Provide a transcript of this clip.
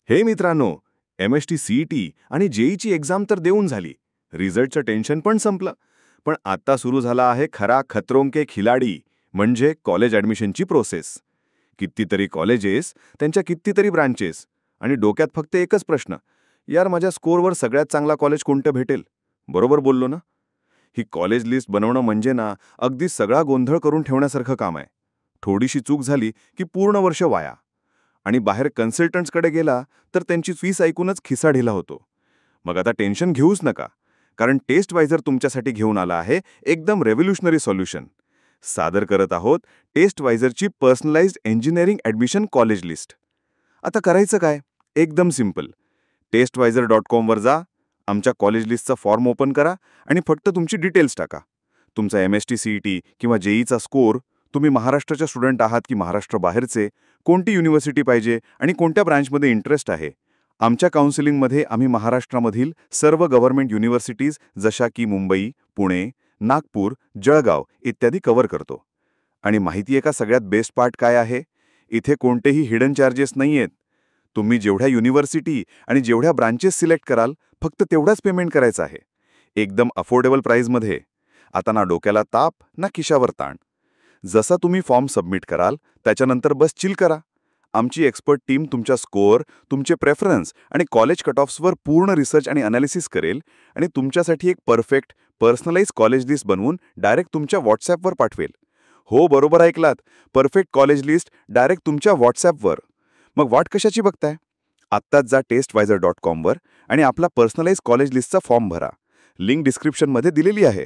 हे मित्रांनो, MST CET आणि JEEची एक्झाम तर देऊन झाली. रिझल्टचं टेन्शन पण संपलं. पण आता सुरू झाला आहे खरा खतरों के खिलाडी म्हणजे कॉलेज ॲडमिशनची प्रोसेस. कितीतरी कॉलेजेस, त्यांच्या कितीतरी ब्रांचेस आणि डोक्यात फक्त एकच प्रश्न, यार माझ्या स्कोअरवर सगळ्यात चांगला कॉलेज कोणतं भेटेल? बरोबर बोललो ना? ही कॉलेज लिस्ट बनवणं म्हणजे ना अगदी सगळा गोंधळ करून ठेवण्यासारखं काम आहे. थोडीशी चूक झाली की पूर्ण वर्ष वाया. आणि बाहेर कन्सल्टंट्सकडे गेला तर त्यांची फीस ऐकूनच खिसा ढिला होतो. मग आता टेन्शन घेऊच नका, कारण टेस्टवायझर तुमच्यासाठी घेऊन आला आहे एकदम रेव्होल्युशनरी सोल्युशन. सादर करत आहोत टेस्टवायझरची personalised engineering admission college list. आता करायचं काय? एकदम सिंपल. testwiser.com वर जा, आमच्या कॉलेज लिस्टचा फॉर्म ओपन करा आणि फक्त तुमची डिटेल्स टाका. तुमचा MST CET किंवा JEEचा स्कोअर, तुम्ही महाराष्ट्राच्या स्टुडंट आहात की महाराष्ट्र बाहेरचे, कोणती युनिव्हर्सिटी पाहिजे आणि कोणत्या ब्रांचमध्ये इंटरेस्ट आहे. आमच्या काउन्सिलिंगमध्ये आम्ही महाराष्ट्रामधील सर्व गव्हर्नमेंट युनिव्हर्सिटीज जशा की मुंबई, पुणे, नागपूर, जळगाव इत्यादी कव्हर करतो. आणि माहिती आहे का सगळ्यात बेस्ट पार्ट काय आहे? इथे कोणतेही हिडन चार्जेस नाहीयेत. तुम्ही जेवढ्या युनिव्हर्सिटी आणि जेवढ्या ब्रांचेस सिलेक्ट कराल, फक्त तेवढाच पेमेंट करायचं आहे. एकदम अफोर्डेबल प्राईजमध्ये. आता ना डोक्याला ताप ना खिशावर ताण. जसा तुम्ही फॉर्म सबमिट कराल त्याच्यानंतर बस चिल करा. आमची एक्सपर्ट टीम तुमच्या स्कोअर, तुमचे प्रेफरन्स आणि कॉलेज कट ऑफ्सवर पूर्ण रिसर्च आणि अनालिसिस करेल आणि तुमच्यासाठी एक परफेक्ट पर्सनलाइज कॉलेज लिस्ट बनवून डायरेक्ट तुमच्या व्हॉट्सॲपवर पाठवेल. हो, बरोबर ऐकलात. परफेक्ट कॉलेज लिस्ट डायरेक्ट तुमच्या व्हॉट्सॲपवर. मग वाट कशाची बघताय? आत्ताच जा testwiser.com वर आणि आपला पर्सनलाइज कॉलेज लिस्टचा फॉर्म भरा. लिंक डिस्क्रिप्शनमध्ये दिलेली आहे.